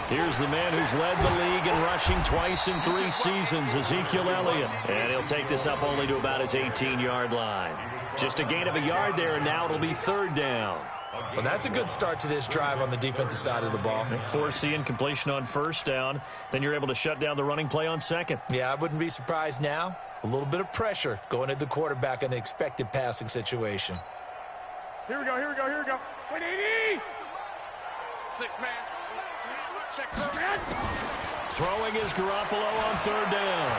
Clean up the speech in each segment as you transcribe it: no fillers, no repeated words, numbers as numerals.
Here's the man who's led the league in rushing twice in 3 seasons, Ezekiel Elliott. And he'll take this up only to about his 18-yard line. Just a gain of a yard there, and now it'll be 3rd down. Well, that's a good start to this drive on the defensive side of the ball. Forcing completion on 1st down. Then you're able to shut down the running play on 2nd. Yeah, I wouldn't be surprised now. A little bit of pressure going at the quarterback in an expected passing situation. Here we go. 180! 6-man. Check. Throwing is Garoppolo on 3rd down.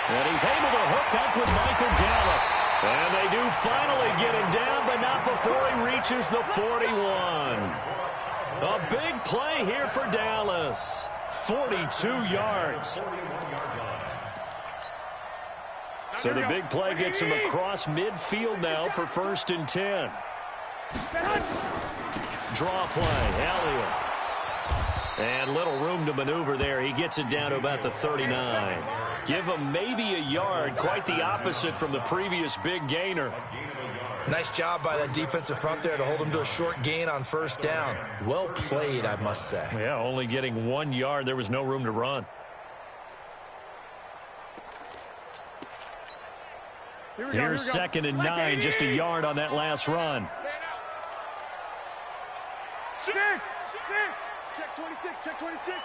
And he's able to hook up with Michael Gallup. And they do finally get him down, but not before he reaches the 41. A big play here for Dallas. 42 yards. So the big play gets him across midfield now for 1st and 10. Draw play, Elliott. And little room to maneuver there. He gets it down to about the 39. Give him maybe a yard. Quite the opposite from the previous big gainer. Nice job by that defensive front there to hold him to a short gain on 1st down. Well played, I must say. Yeah, only getting 1 yard. There was no room to run. Here's 2nd and 9, just a yard on that last run. Check 26.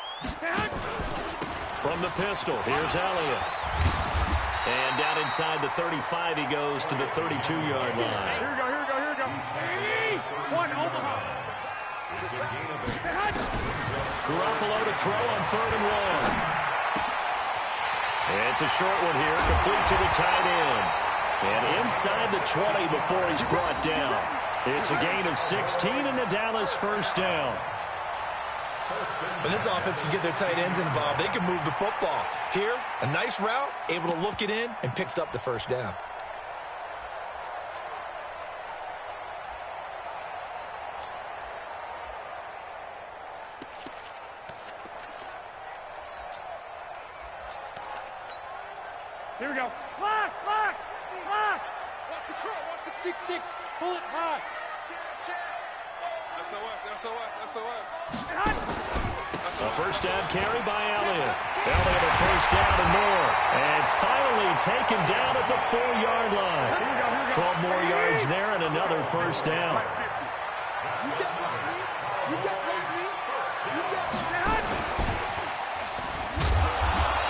From the pistol, here's Elliott. And down inside the 35, he goes to the 32-yard line. Here we go. 1 Omaha. Garoppolo to throw on 3rd and 1. It's a short one here, complete to the tight end. And inside the 20 before he's brought down. It's a gain of 16 and the Dallas 1st down. When this offense can get their tight ends involved, they can move the football. Here, a nice route, able to look it in, and picks up the 1st down. Here we go. Block! Watch the curl, watch the 6-6. Pull it high. SOS. A 1st down carry by Elliott. Elliott a 1st down and more. And finally taken down at the 4-yard line. 12 more yards there and another 1st down.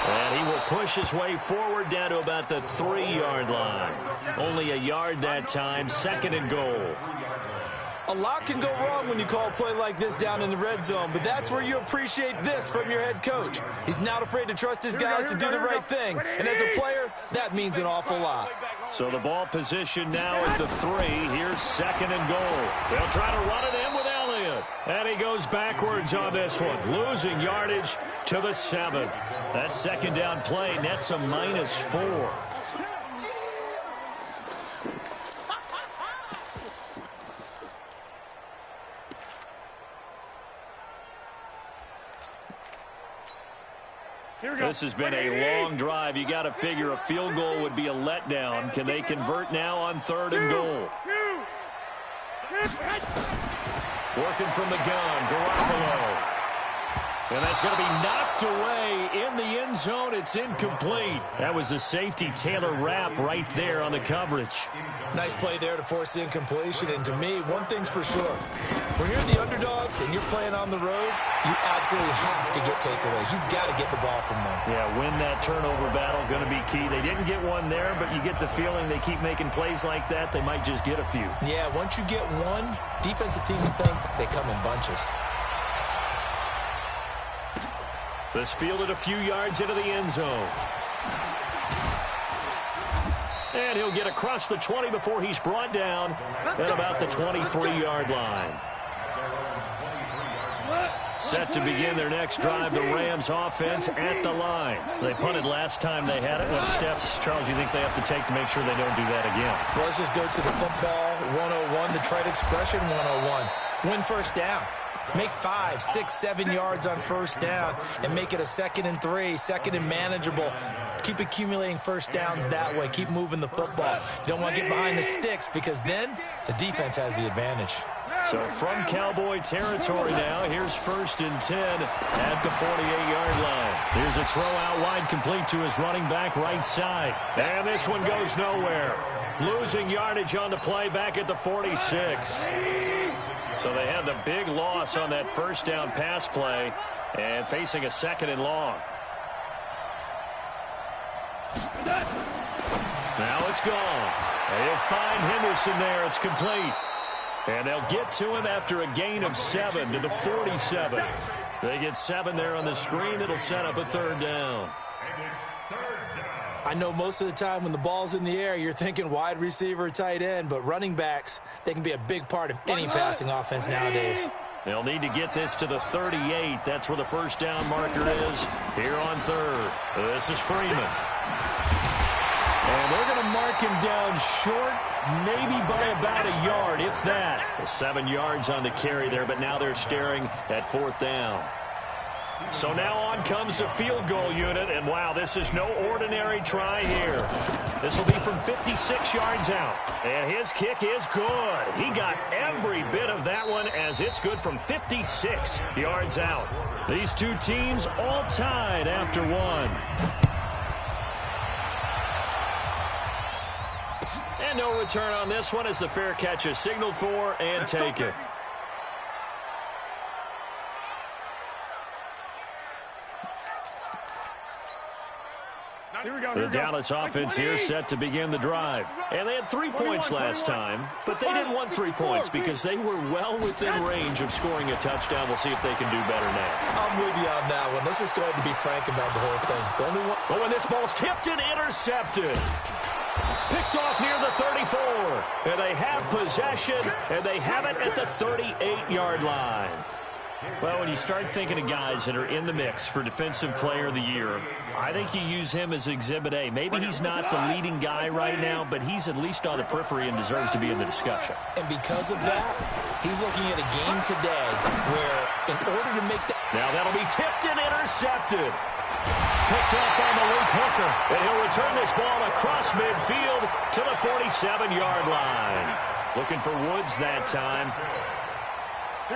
And he will push his way forward down to about the 3-yard line. Only a yard that time, 2nd and goal. A lot can go wrong when you call a play like this down in the red zone, but that's where you appreciate this from your head coach. He's not afraid to trust his guys to do the right thing, and as a player, that means an awful lot. So the ball position now at the 3. Here's 2nd and goal. They'll try to run it in with Elliott. And he goes backwards on this one, losing yardage to the 7. That 2nd down play nets a -4. This has been a long drive. You got to figure a field goal would be a letdown. Can they convert now on 3rd and goal? Working from the gun, Garoppolo. And that's going to be knocked away in the end zone. It's incomplete. That was a safety Taylor Rapp right there on the coverage. Nice play there to force the incompletion. And to me, one thing's for sure. When you're the underdogs and you're playing on the road, you absolutely have to get takeaways. You've got to get the ball from them. Yeah, win that turnover battle, going to be key. They didn't get one there, but you get the feeling they keep making plays like that, they might just get a few. Yeah, once you get one, defensive teams think they come in bunches. This fielded a few yards into the end zone. And he'll get across the 20 before he's brought down at about the 23-yard line. Set to begin their next drive, the Rams offense at the line. They punted last time they had it. What steps, Charles, you think they have to take to make sure they don't do that again? Well, let's just go to the football 101, the trite expression 101. Win 1st down. Make 5, 6, 7 yards on first down and make it a 2nd and 3, 2nd and manageable. Keep accumulating first downs that way. Keep moving the football. You don't want to get behind the sticks because then the defense has the advantage. So from Cowboy territory now, here's 1st and 10 at the 48-yard line. Here's a throw out wide, complete to his running back right side. And this one goes nowhere. Losing yardage on the play back at the 46. So they had the big loss on that first down pass play and facing a 2nd and long. Now it's gone. They'll find Henderson there. It's complete. And they'll get to him after a gain of 7 to the 47. They get 7 there on the screen. It'll set up a 3rd down. I know most of the time when the ball's in the air, you're thinking wide receiver, tight end, but running backs, they can be a big part of any passing offense nowadays. They'll need to get this to the 38. That's where the first down marker is here on 3rd. This is Freeman. And they're going to mark him down short, maybe by about a yard, if that. 7 yards on the carry there, but now they're staring at 4th down. So now on comes the field goal unit, and wow, this is no ordinary try here. This will be from 56 yards out, and his kick is good. He got every bit of that one as it's good from 56 yards out. These two teams all tied after one. And no return on this one as the fair catch is signaled for and taken. The Dallas offense here set to begin the drive. And they had 3 points last time, but they didn't want 3 points because they were well within range of scoring a touchdown. We'll see if they can do better now. I'm with you on that one. Let's just go ahead and be frank about the whole thing. The only one. But when this ball's tipped and intercepted. Picked off near the 34. And they have possession, and they have it at the 38-yard line. Well, when you start thinking of guys that are in the mix for Defensive Player of the Year, I think you use him as Exhibit A. Maybe he's not the leading guy right now, but he's at least on the periphery and deserves to be in the discussion. And because of that, he's looking at a game today where in order to make that... Now that'll be tipped and intercepted. Picked up by Malik Hooker. And he'll return this ball across midfield to the 47-yard line. Looking for Woods that time.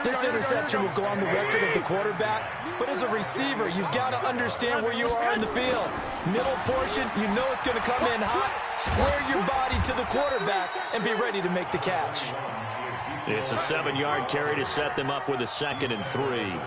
This interception will go on the record of the quarterback, but as a receiver, you've got to understand where you are in the field. Middle portion, you know it's going to come in hot. Square your body to the quarterback and be ready to make the catch. It's a 7-yard carry to set them up with a 2nd and 3.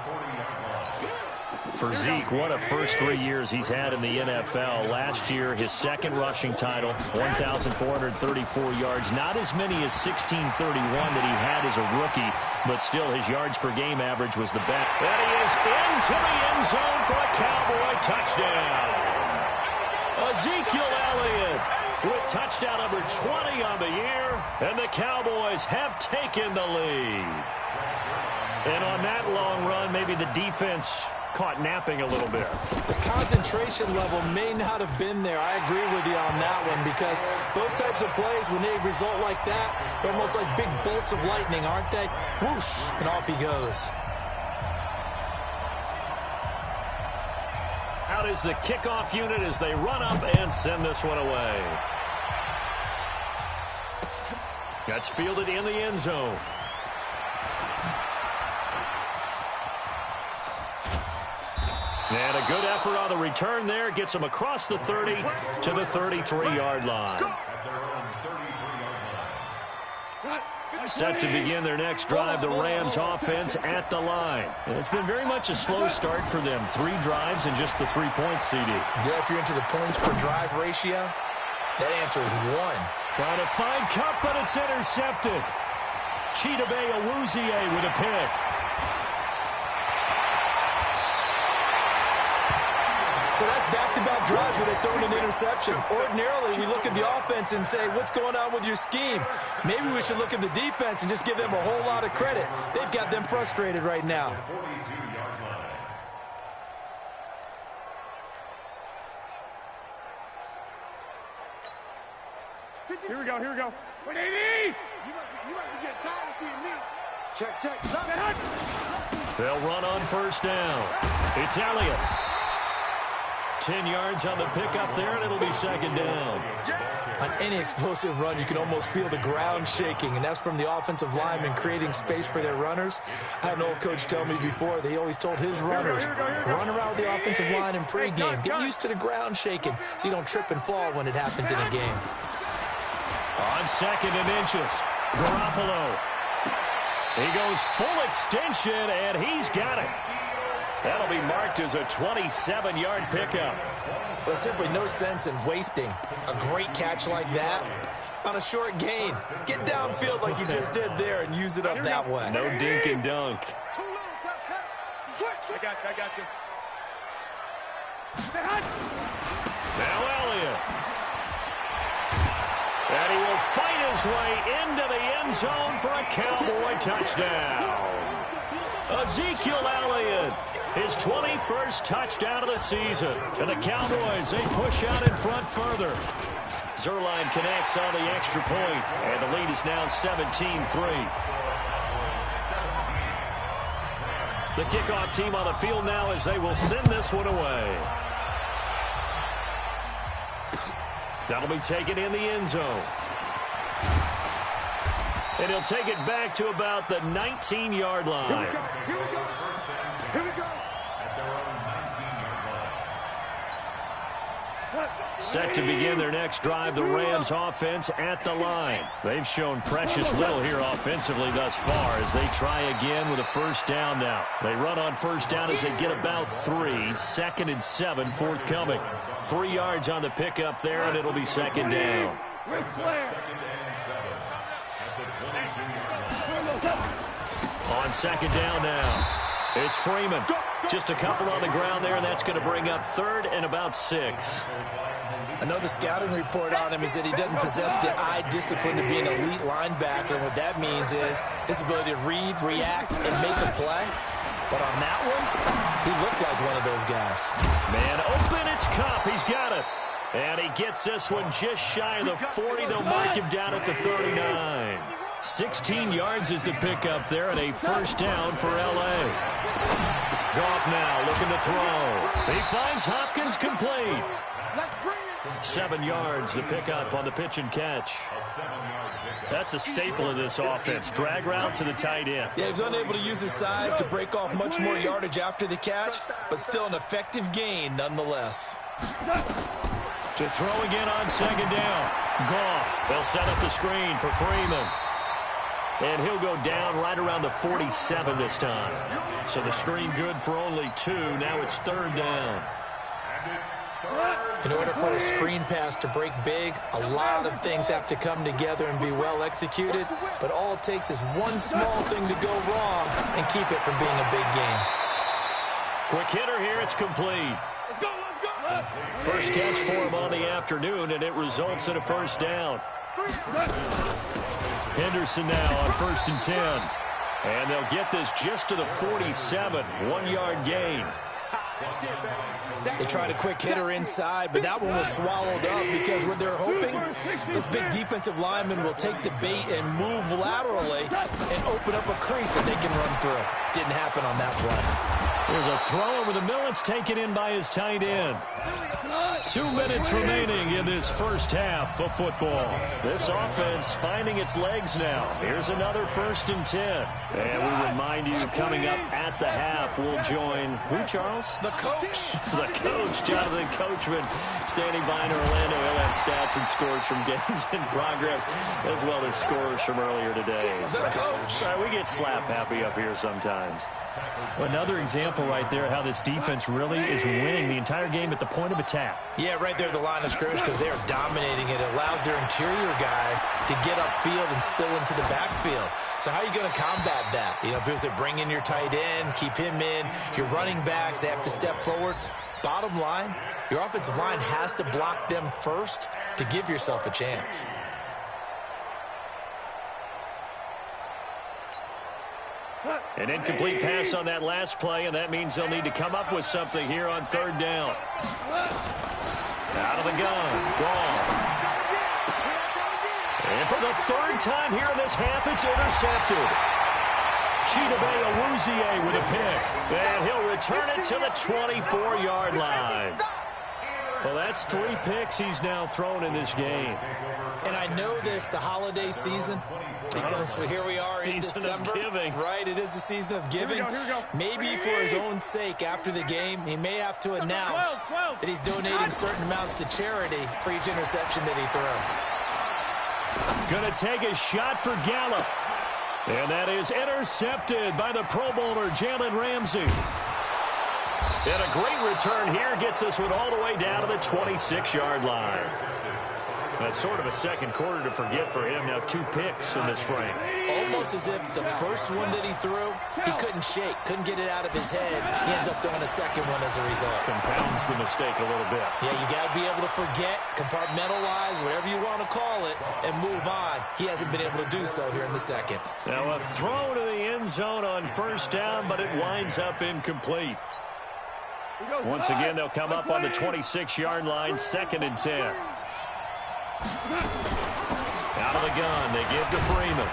For Zeke, what a first 3 years he's had in the NFL. Last year, his 2nd rushing title, 1,434 yards. Not as many as 1,631 that he had as a rookie, but still his yards per game average was the best. And he is into the end zone for a Cowboy touchdown. Ezekiel Elliott with touchdown number 20 on the year, and the Cowboys have taken the lead. And on that long run, maybe the defense caught napping a little bit. The concentration level may not have been there. I agree with you on that one because those types of plays, when they result like that, they're almost like big bolts of lightning, aren't they? Whoosh, and off he goes. Out is the kickoff unit as they run up and send this one away. That's fielded in the end zone. And a good effort on the return there. Gets them across the 30 to the 33-yard line. Set to begin their next drive, the Rams offense at the line. And it's been very much a slow start for them. 3 drives and just the 3 points, CD. Yeah, if you're into the points per drive ratio, that answer is 1. Trying to find Cup, but it's intercepted. Chidobe Awuzie with a pick. So that's back-to-back drives where they throw in an interception. Ordinarily, we look at the offense and say, what's going on with your scheme? Maybe we should look at the defense and just give them a whole lot of credit. They've got them frustrated right now. Here we go, here we go. 180! You must be getting tired of seeing me. Check. Stop it. They'll run on first down. It's Elliott. 10 yards on the pickup there, and it'll be second down. On any explosive run, you can almost feel the ground shaking, and that's from the offensive linemen creating space for their runners. I had an old coach tell me before that he always told his runners, run around the offensive line in pregame. Get used to the ground shaking so you don't trip and fall when it happens in a game. On 2nd and inches, Garoppolo. He goes full extension, and he's got it. That'll be marked as a 27-yard pickup. There's simply no sense in wasting a great catch like that on a short gain. Get downfield like you just did there and use it up that way. No dink and dunk. I got you. Now Elliott. And he will fight his way into the end zone for a Cowboy touchdown. Ezekiel Elliott, his 21st touchdown of the season. And the Cowboys, they push out in front further. Zerline connects on the extra point, and the lead is now 17-3. The kickoff team on the field now as they will send this one away. That'll be taken in the end zone. And he'll take it back to about the 19-yard line. Here we go. Set to begin their next drive, the Rams offense at the line. They've shown precious little here offensively thus far as they try again with a first down now. They run on first down as they get about 3. 2nd and 7 forthcoming. 3 yards on the pickup there, and it'll be second down. On second down now, it's Freeman. Just a couple on the ground there, and that's going to bring up 3rd and about 6. Another scouting report on him is that he doesn't possess the eye discipline to be an elite linebacker. And what that means is his ability to read, react, and make a play. But on that one, he looked like one of those guys. Man open, it's Kupp. He's got it. And he gets this one just shy of the 40. They'll mark him down at the 39. 16 yards is the pickup there, and a first down for L.A. Goff now looking to throw. He finds Hopkins complete. 7 yards, the pickup on the pitch and catch. That's a staple of this offense. Drag route to the tight end. Yeah, he was unable to use his size to break off much more yardage after the catch, but still an effective gain nonetheless. To throw again on second down. Goff. They'll set up the screen for Freeman. And he'll go down right around the 47 this time. So the screen good for only 2. Now it's 3rd down. In order for a screen pass to break big, a lot of things have to come together and be well executed. But all it takes is one small thing to go wrong and keep it from being a big game. Quick hitter here. It's complete. First catch for him on the afternoon, and it results in a first down. Henderson now on 1st and 10. And they'll get this just to the 47. 1-yard gain. They tried a quick hitter inside, but that one was swallowed up because what they're hoping, this big defensive lineman will take the bait and move laterally and open up a crease that they can run through. Didn't happen on that play. There's a throw over the middle. It's taken in by his tight end. 2 minutes remaining in this first half of football. This offense finding its legs now. Here's another 1st and 10. And we remind you, coming up at the half, we'll join who, Charles? The coach. The coach, Jonathan Coachman, standing by in Orlando. He'll have stats and scores from games in progress, as well as scores from earlier today. The coach. We get slap happy up here sometimes. Another example right there how this defense really is winning the entire game at the point of attack. Yeah, right there at the line of scrimmage because they are dominating it. It allows their interior guys to get upfield and spill into the backfield. So how are you going to combat that? You know, people say bring in your tight end, keep him in. Your running backs, they have to step forward. Bottom line, your offensive line has to block them first to give yourself a chance. An incomplete pass on that last play, and that means they'll need to come up with something here on 3rd down. Out of the gun. Goff. And for the 3rd time here in this half, it's intercepted. Chidobe with a pick. And he'll return it to the 24-yard line. Well, that's 3 picks he's now thrown in this game. And I know this, the holiday season, because here we are in December. Of giving. Right, it is the season of giving. Here we go. Maybe for his own sake, after the game, he may have to announce 12. that he's donating certain amounts to charity for each interception that he threw. Going to take a shot for Gallup. And that is intercepted by the Pro Bowler, Jalen Ramsey. And a great return here gets us all the way down to the 26-yard line. That's sort of a second quarter to forget for him. Now 2 picks in this frame. Almost as if the first one that he threw, he couldn't shake, couldn't get it out of his head. He ends up throwing a second one as a result. Compounds the mistake a little bit. Yeah, you got to be able to forget, compartmentalize, whatever you want to call it, and move on. He hasn't been able to do so here in the second. Now a throw to the end zone on first down, but it winds up incomplete. Once again, they'll come up on the 26-yard line, 2nd and 10. Out of the gun, they give to Freeman.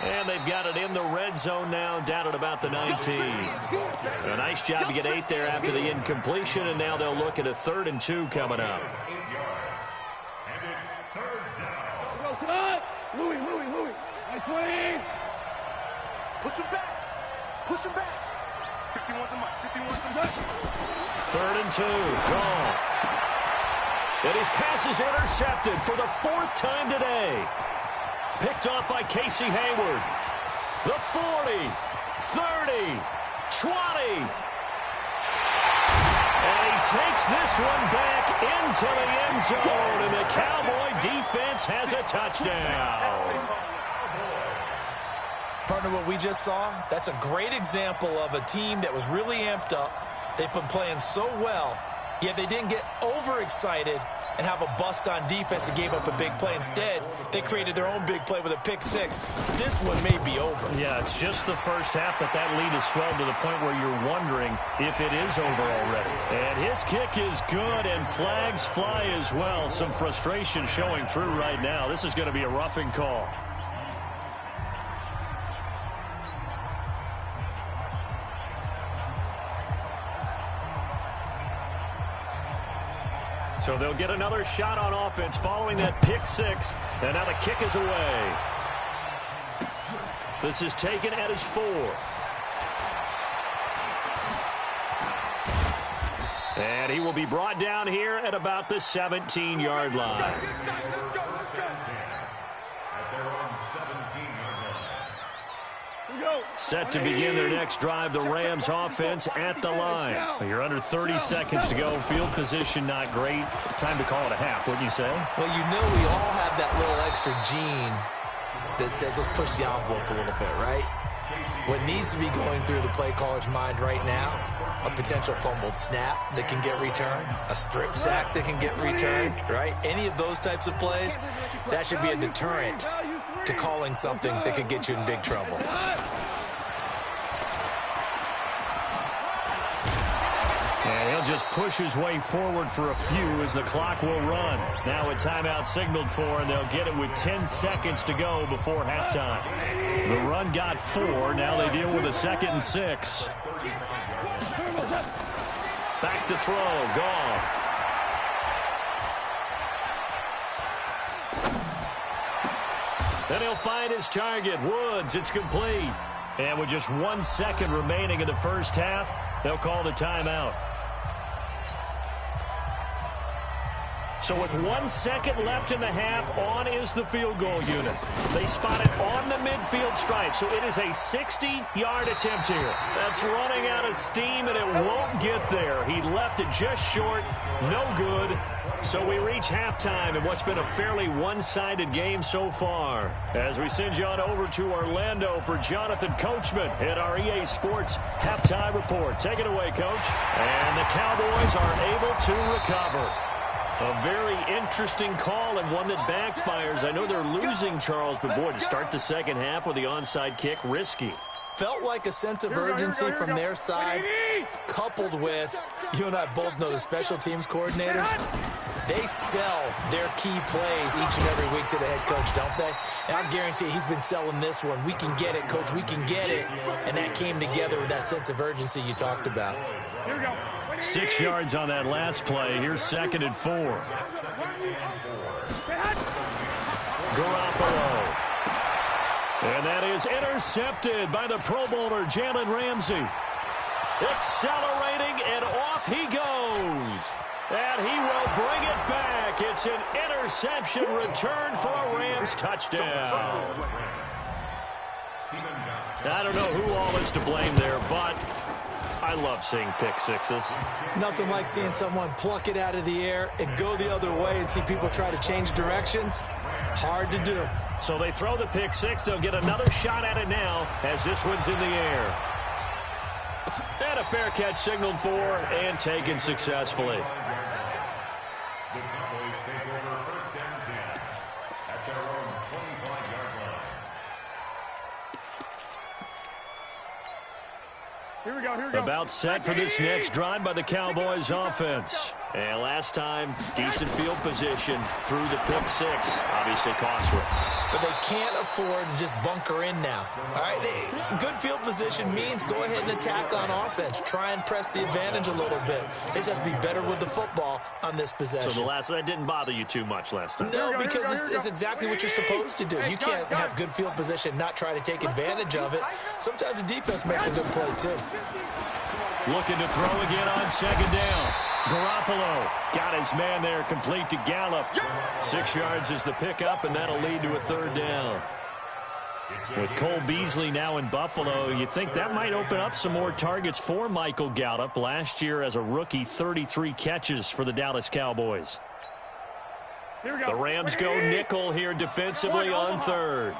And they've got it in the red zone now, down at about the 19. A nice job to get 8 there after the incompletion, and now they'll look at a 3rd and 2 coming up. Louis. Nice play. Push him back. 51's the mark. 3rd and 2, Goff. And his pass is intercepted for the 4th time today. Picked off by Casey Hayward. The 40, 30, 20. And he takes this one back into the end zone, and the Cowboy defense has a touchdown. Partner, what we just saw, that's a great example of a team that was really amped up. They've been playing so well, yet they didn't get overexcited and have a bust on defense and gave up a big play. Instead, they created their own big play with a pick-6. This one may be over. Yeah, it's just the first half, but that lead has swelled to the point where you're wondering if it is over already. And his kick is good, and flags fly as well. Some frustration showing through right now. This is going to be a roughing call. So they'll get another shot on offense following that pick-6. And now the kick is away. This is taken at his 4. And he will be brought down here at about the 17-yard line. Set to begin their next drive, the Rams offense at the line. You're under 30 seconds to go. Field position not great. Time to call it a half, wouldn't you say? Well, you know we all have that little extra gene that says let's push the envelope a little bit, right? What needs to be going through the play caller's mind right now, a potential fumbled snap that can get returned, a strip sack that can get returned, right? Any of those types of plays, that should be a deterrent to calling something that could get you in big trouble. And he'll just push his way forward for a few as the clock will run. Now a timeout signaled for, and they'll get it with 10 seconds to go before halftime. The run got 4. Now they deal with a 2nd and 6. Back to throw. Goff. Then he'll find his target, Woods. It's complete. And with just 1 second remaining in the first half, they'll call the timeout. So with 1 second left in the half, on is the field goal unit. They spot it on the midfield stripe, so it is a 60-yard attempt here. That's running out of steam, and it won't get there. He left it just short, no good. So we reach halftime in what's been a fairly one-sided game so far. As we send you on over to Orlando for Jonathan Coachman at our EA Sports Halftime Report. Take it away, Coach. And the Cowboys are able to recover. A very interesting call and one that backfires. I know they're losing, Charles, but boy, to start the second half with the onside kick, risky. Felt like a sense of urgency from their side, coupled with, you and I both know the special teams coordinators, They sell their key plays each and every week to the head coach, don't they? And I guarantee he's been selling this one. We can get it, coach. We can get it. And that came together with that sense of urgency you talked about. Here we go. 6 yards on that last play. Here's 2nd and 4. Garoppolo. And that is intercepted by the Pro Bowler, Jalen Ramsey. Accelerating, and off he goes. And he will bring it back. It's an interception return for a Rams touchdown. I don't know who all is to blame there, but I love seeing pick sixes. Nothing like seeing someone pluck it out of the air and go the other way and see people try to change directions. Hard to do. So they throw the pick six. They'll get another shot at it now as this one's in the air. And a fair catch signaled for and taken successfully. The Cowboys take over 1st and 10 at their own 25-yard line. Here we go, here we go. About set for this next drive by the Cowboys offense. And last time, decent field position through the pick six. Obviously costly. But they can't afford to just bunker in now. All right, good field position means go ahead and attack on offense. Try and press the advantage a little bit. They just have to be better with the football on this possession. So that didn't bother you too much last time? No, because it's exactly what you're supposed to do. You can't have good field position, not try to take advantage of it. Sometimes the defense makes a good play, too. Looking to throw again on 2nd down. Garoppolo got his man there, complete to Gallup. 6 yards is the pickup, and that'll lead to a 3rd down. With Cole Beasley now in Buffalo, you think that might open up some more targets for Michael Gallup. Last year as a rookie, 33 catches for the Dallas Cowboys. Here we go. The Rams go nickel here defensively on 3rd.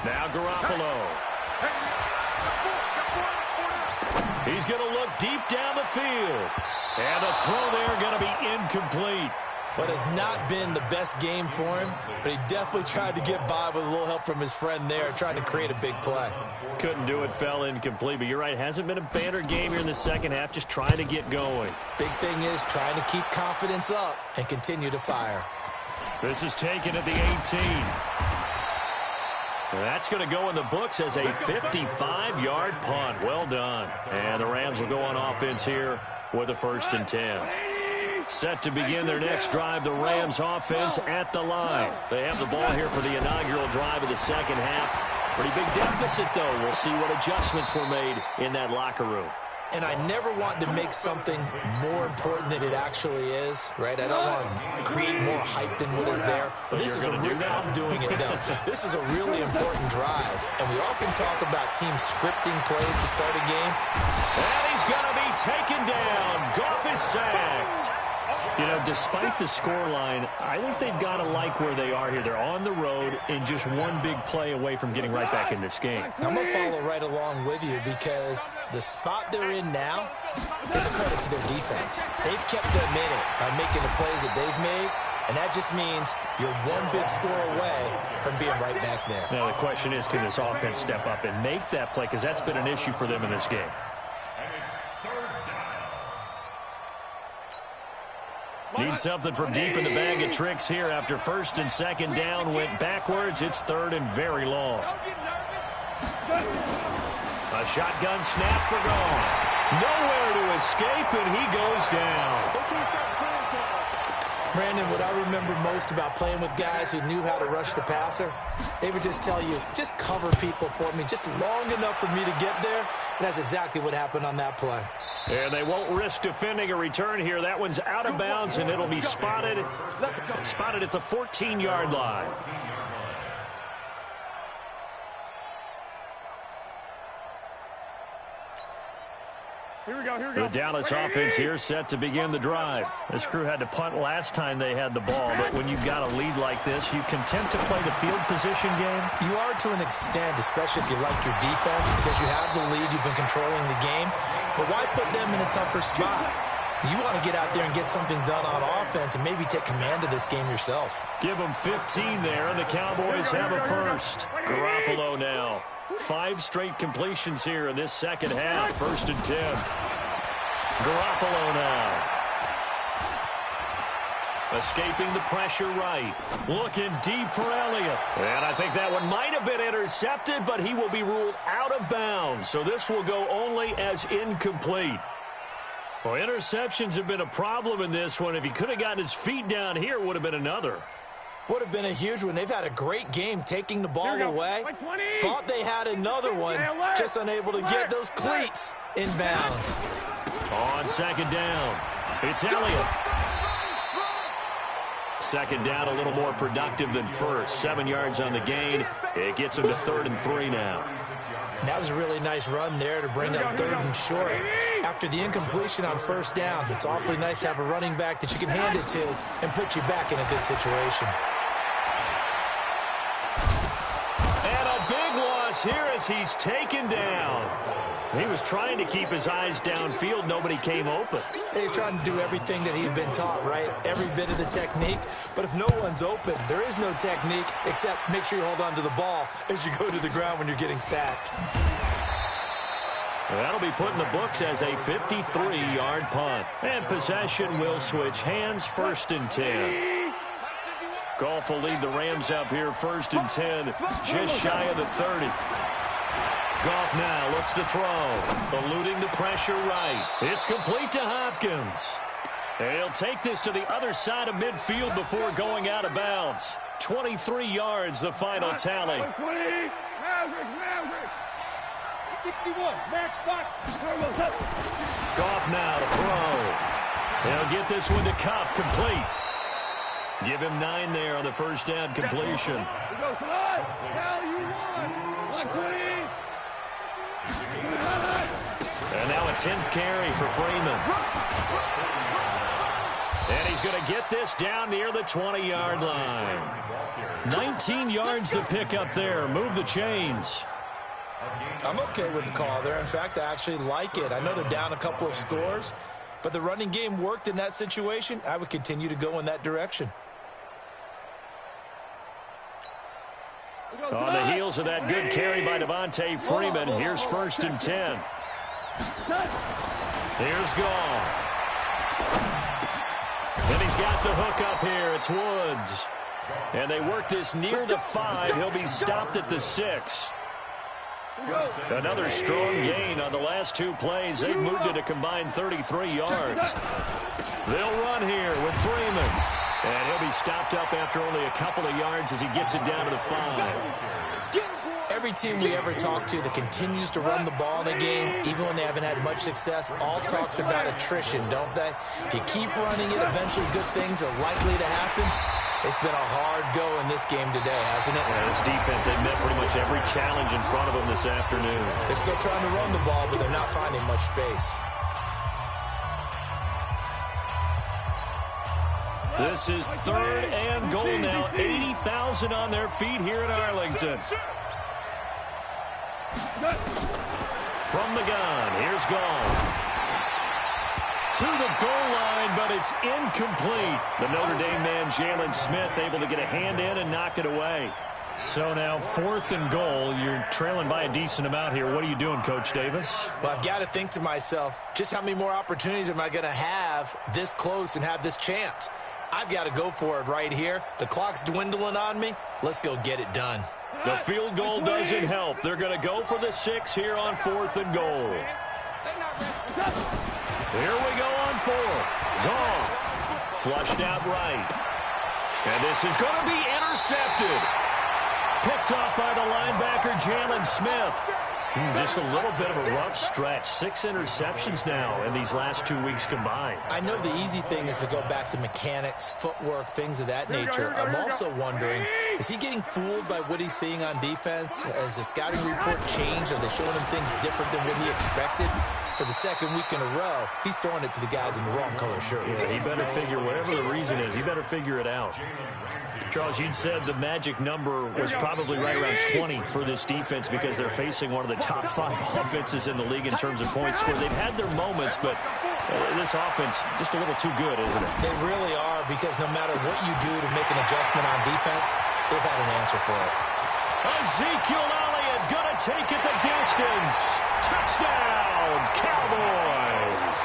Now Garoppolo. He's going to look deep down the field. And the throw there going to be incomplete. But it's not been the best game for him, but he definitely tried to get by with a little help from his friend there, trying to create a big play. Couldn't do it, fell incomplete. But you're right, hasn't been a banner game here in the second half, just trying to get going. Big thing is trying to keep confidence up and continue to fire. This is taken at the 18. That's going to go in the books as a 55-yard punt. Well done. And the Rams will go on offense here with a 1st and 10. Set to begin their next drive, the Rams offense at the line. They have the ball here for the inaugural drive of the second half. Pretty big deficit, though. We'll see what adjustments were made in that locker room. And I never want to make something more important than it actually is, right? I don't want to create more hype than what is there. But this is I'm doing it, though. This is a really important drive. And we all can talk about teams scripting plays to start a game. And he's going to be taken down. Goff is sacked. You know, despite the scoreline, I think they've got to like where they are here. They're on the road and just one big play away from getting right back in this game. I'm going to follow right along with you because the spot they're in now is a credit to their defense. They've kept them in it by making the plays that they've made, and that just means you're one big score away from being right back there. Now, the question is, can this offense step up and make that play? Because that's been an issue for them in this game. Need something from deep in the bag of tricks here after 1st and 2nd down. Went backwards. It's 3rd and very long. A shotgun snap for Gone. Nowhere to escape, and he goes down. Brandon, what I remember most about playing with guys who knew how to rush the passer, they would just tell you, just cover people for me, just long enough for me to get there. And that's exactly what happened on that play. And they won't risk defending a return here. That one's out of bounds, and it'll be spotted at the 14-yard line. Here we go, here we go. The Dallas offense here set to begin the drive. This crew had to punt last time they had the ball, but when you've got a lead like this, you content to play the field position game? You are to an extent, especially if you like your defense, because you have the lead, you've been controlling the game. But why put them in a tougher spot? You want to get out there and get something done on offense and maybe take command of this game yourself. Give them 15 there, and the Cowboys have a 1st. Garoppolo now. 5 straight completions here in this second half. 1st and 10. Garoppolo now. Escaping the pressure right. Looking deep for Elliott. And I think that one might have been intercepted, but he will be ruled out of bounds. So this will go only as incomplete. Well, interceptions have been a problem in this one. If he could have gotten his feet down here, it would have been another. Would have been a huge one. They've had a great game taking the ball away. Thought they had another one, just unable to get those cleats in bounds. On second down, it's Elliott. Second down, a little more productive than first. 7 yards on the gain. It gets him to 3rd and 3 now. That was a really nice run there to bring up 3rd and short. After the incompletion on first down, it's awfully nice to have a running back that you can hand it to and put you back in a good situation. And a big loss here as he's taken down. He was trying to keep his eyes downfield. Nobody came open. He's trying to do everything that he'd been taught, right? Every bit of the technique. But if no one's open, there is no technique except make sure you hold on to the ball as you go to the ground when you're getting sacked. That'll be put in the books as a 53-yard punt. And possession will switch hands, 1st and 10. Goff will lead the Rams up here, 1st and 10, just shy of the 30. Goff now looks to throw, eluding the pressure right. It's complete to Hopkins. And he'll take this to the other side of midfield before going out of bounds. 23 yards, the final tally. 20, 61, match box. Goff now to throw. He'll get this one to Kupp, complete. Give him 9 there on the first down completion. Now you won. 120. And now a 10th carry for Freeman. And he's going to get this down near the 20-yard line. 19 yards to pick up there. Move the chains. I'm okay with the call there. In fact, I actually like it. I know they're down a couple of scores, but the running game worked in that situation. I would continue to go in that direction. On the heels of that good carry by Devontae Freeman, here's 1st and 10. Here's Goff. And he's got the hook up here. It's Woods. And they work this near the 5. He'll be stopped at the 6. Another strong gain on the last 2 plays. They've moved it a combined 33 yards. They'll run here with Freeman. And he'll be stopped up after only a couple of yards as he gets it down to the 5. Every team we ever talk to that continues to run the ball in a game, even when they haven't had much success, all talks about attrition, don't they? If you keep running it, eventually good things are likely to happen. It's been a hard go in this game today, hasn't it? Yeah, this defense, they met pretty much every challenge in front of them this afternoon. They're still trying to run the ball, but they're not finding much space. This is 3rd and goal now. 80,000 on their feet here at Arlington. From the gun, here's Goff. To the goal line, but it's incomplete. The Notre Dame man, Jalen Smith, able to get a hand in and knock it away. So now 4th and goal. You're trailing by a decent amount here. What are you doing, Coach Davis? Well, I've got to think to myself, just how many more opportunities am I going to have this close and have this chance? I've got to go for it right here. The clock's dwindling on me. Let's go get it done. The field goal doesn't help. They're going to go for the 6 here on 4th and goal. Here we go on 4th. Goff flushed out right. And this is going to be intercepted. Picked off by the linebacker, Jalen Smith. Just a little bit of a rough stretch. 6 interceptions now in these last 2 weeks combined. I know the easy thing is to go back to mechanics, footwork, things of that nature. I'm also wondering, is he getting fooled by what he's seeing on defense? Has the scouting report changed? Are they showing him things different than what he expected? For the 2nd week in a row, he's throwing it to the guys in the wrong color shirts. Yeah, he better figure, whatever the reason is, he better figure it out. Charles, you'd said the magic number was probably right around 20 for this defense because they're facing one of the top 5 offenses in the league in terms of points scored. They've had their moments, but this offense just a little too good, isn't it? They really are, because no matter what you do to make an adjustment on defense, they've had an answer for it. Ezekiel Elliott gonna take it the distance. Touchdown, Cowboys.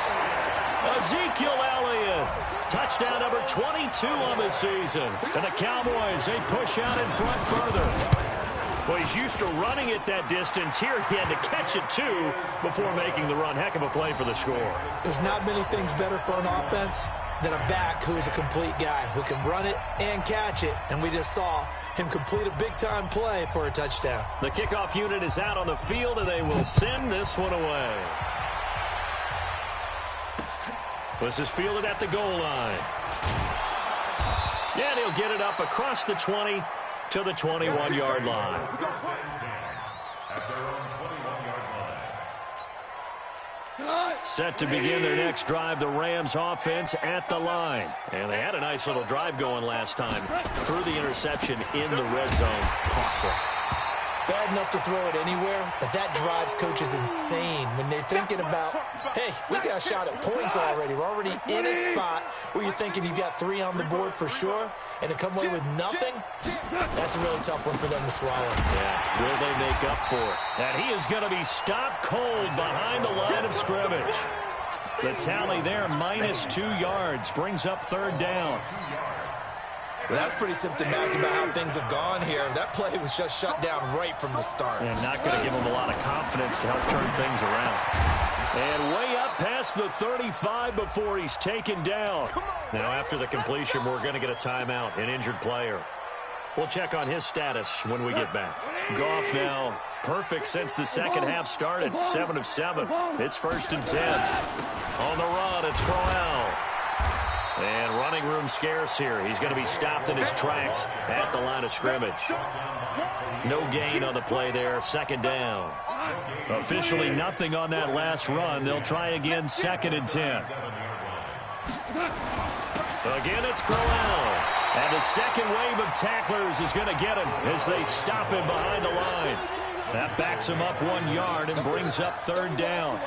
Ezekiel Elliott. Touchdown number 22 on the season. And the Cowboys, they push out in front further. Well, he's used to running it that distance. Here he had to catch it, too, before making the run. Heck of a play for the score. There's not many things better for an offense than a back who is a complete guy who can run it and catch it. And we just saw him complete a big-time play for a touchdown. The kickoff unit is out on the field, and they will send this one away. This is fielded at the goal line. And he'll get it up across the 20 to the 21-yard line. Set to begin their next drive, the Rams offense at the line. And they had a nice little drive going last time. Threw the interception in the red zone. Costly. Bad enough to throw it anywhere, but that drives coaches insane when they're thinking about, hey, we got a shot at points already. We're already in a spot where you're thinking you've got 3 on the board for sure, and to come away with nothing, that's a really tough one for them to swallow. Yeah, will they make up for it? And he is going to be stopped cold behind the line of scrimmage. The tally there, -2 yards, brings up third down. Well, that's pretty symptomatic about how things have gone here. That play was just shut down right from the start. And not going to give him a lot of confidence to help turn things around. And way up past the 35 before he's taken down. Now, after the completion, we're going to get a timeout, an injured player. We'll check on his status when we get back. Goff now perfect since the second half started, 7 of 7. It's 1st and 10. On the run, it's Crowell. And running room scarce here. He's going to be stopped in his tracks at the line of scrimmage. No gain on the play there. 2nd down. Officially nothing on that last run. They'll try again, 2nd and 10. Again, it's Crowell. And the second wave of tacklers is going to get him as they stop him behind the line. That backs him up 1 yard and brings up 3rd down.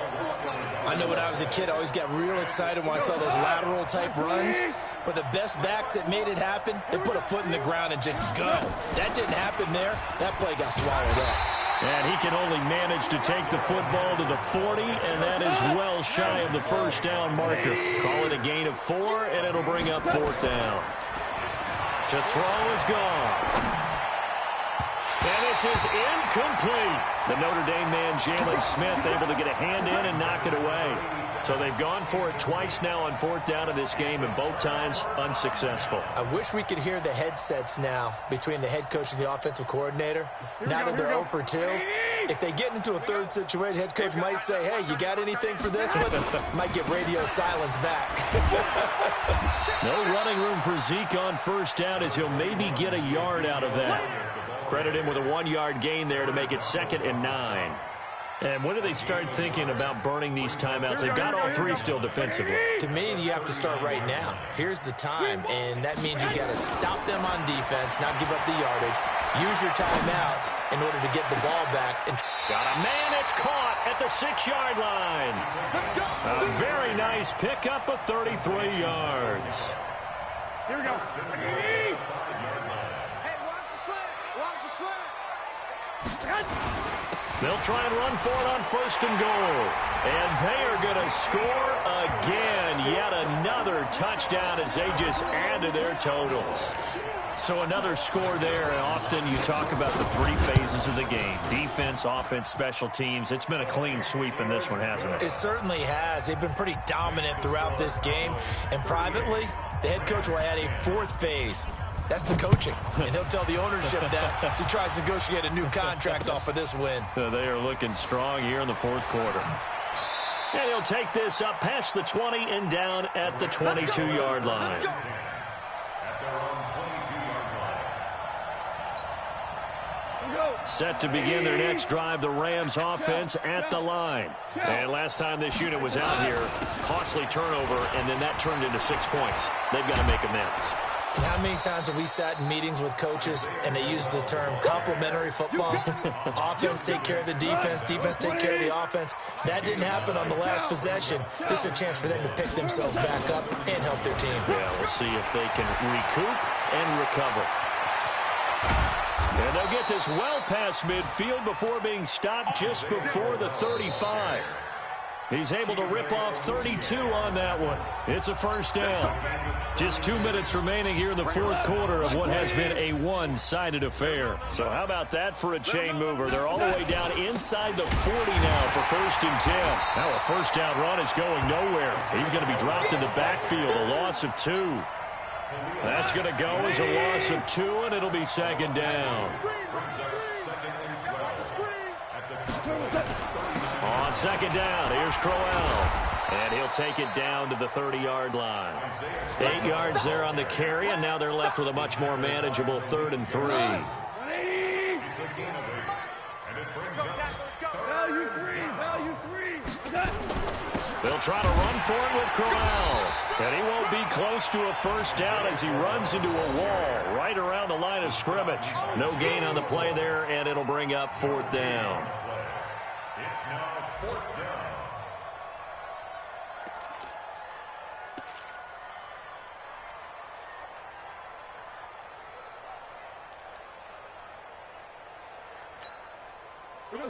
I know when I was a kid, I always got real excited when I saw those lateral-type runs. But the best backs that made it happen, they put a foot in the ground and just go. That didn't happen there. That play got swallowed up. And he can only manage to take the football to the 40, and that is well shy of the 1st down marker. Call it a gain of 4, and it'll bring up 4th down. To throw is gone. And this is incomplete. The Notre Dame man, Jalen Smith, able to get a hand in and knock it away. So they've gone for it twice now on 4th down in this game, and both times unsuccessful. I wish we could hear the headsets now between the head coach and the offensive coordinator. Now that they're 0 for 2, if they get into a third situation, head coach might say, hey, you got anything for this one? Might get radio silence back. No running room for Zeke on 1st down as he'll maybe get a yard out of that. Credit him with a 1-yard gain there to make it 2nd and 9. And when do they start thinking about burning these timeouts? They've got all 3 still defensively. To me, you have to start right now. Here's the time, and that means you got to stop them on defense, not give up the yardage. Use your timeouts in order to get the ball back. And got a man, it's caught at the 6-yard line. A very nice pickup of 33 yards. Here we go. They'll try and run for it on 1st and goal. And they are going to score again. Yet another touchdown as they just add to their totals. So another score there. And often you talk about the 3 phases of the game. Defense, offense, special teams. It's been a clean sweep in this one, hasn't it? It certainly has. They've been pretty dominant throughout this game. And privately, the head coach will add a 4th phase. That's the coaching. And he'll tell the ownership that as he tries to negotiate a new contract off of this win. They are looking strong here in the 4th quarter. And he'll take this up past the 20 and down at the 22-yard line. Set to begin their next drive, the Rams offense at the line. And last time this unit was out here, costly turnover, and then that turned into 6 points. They've got to make amends. And how many times have we sat in meetings with coaches and they use the term complementary football? Offense take care of the defense, defense take care of the offense. That didn't happen on the last possession. This is a chance for them to pick themselves back up and help their team. Yeah, we'll see if they can recoup and recover. And they'll get this well past midfield before being stopped just before the 35. He's able to rip off 32 on that one. It's a first down. Just 2 minutes remaining here in the fourth quarter of what has been a one-sided affair. So how about that for a chain mover? They're all the way down inside the 40 now for first and 10. Now a first down run is going nowhere. He's going to be dropped in the backfield, a loss of 2. That's going to go as a loss of 2, and it'll be second down. On second down, here's Crowell. And he'll take it down to the 30-yard line. 8 yards there on the carry, and now they're left with a much more manageable 3rd and 3. They'll try to run for it with Crowell. And he won't be close to a first down as he runs into a wall right around the line of scrimmage. No gain on the play there, and it'll bring up 4th down. It's now 4th down.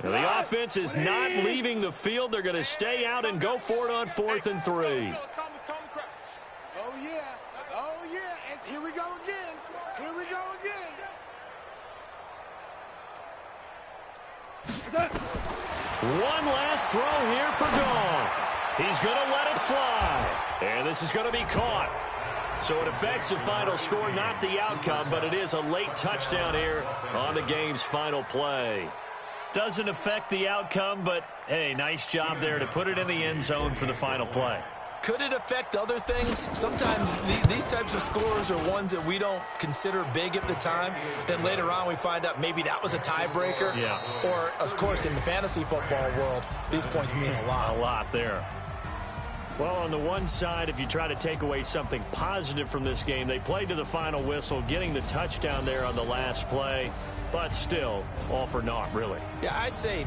The offense is not leaving the field. They're going to stay out and go for it on 4th and 3. Oh, yeah. Oh, yeah. And here we go again. Here we go again. One last throw here for Goff. He's going to let it fly. And this is going to be caught. So it affects the final score, not the outcome, but it is a late touchdown here on the game's final play. Doesn't affect the outcome, but, hey, nice job there to put it in the end zone for the final play. Could it affect other things? Sometimes these types of scores are ones that we don't consider big at the time. Then later on we find out maybe that was a tiebreaker. Yeah. Or, of course, in the fantasy football world, these points mean a lot. A lot there. Well, on the one side, if you try to take away something positive from this game, they played to the final whistle, getting the touchdown there on the last play. But still, all for naught, really. Yeah, I'd say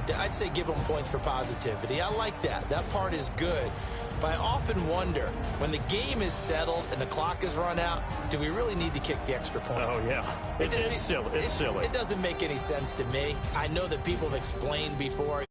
give them points for positivity. I like that. That part is good. But I often wonder, when the game is settled and the clock is run out, do we really need to kick the extra point? Oh, yeah. It's silly. It's silly. It doesn't make any sense to me. I know that people have explained before.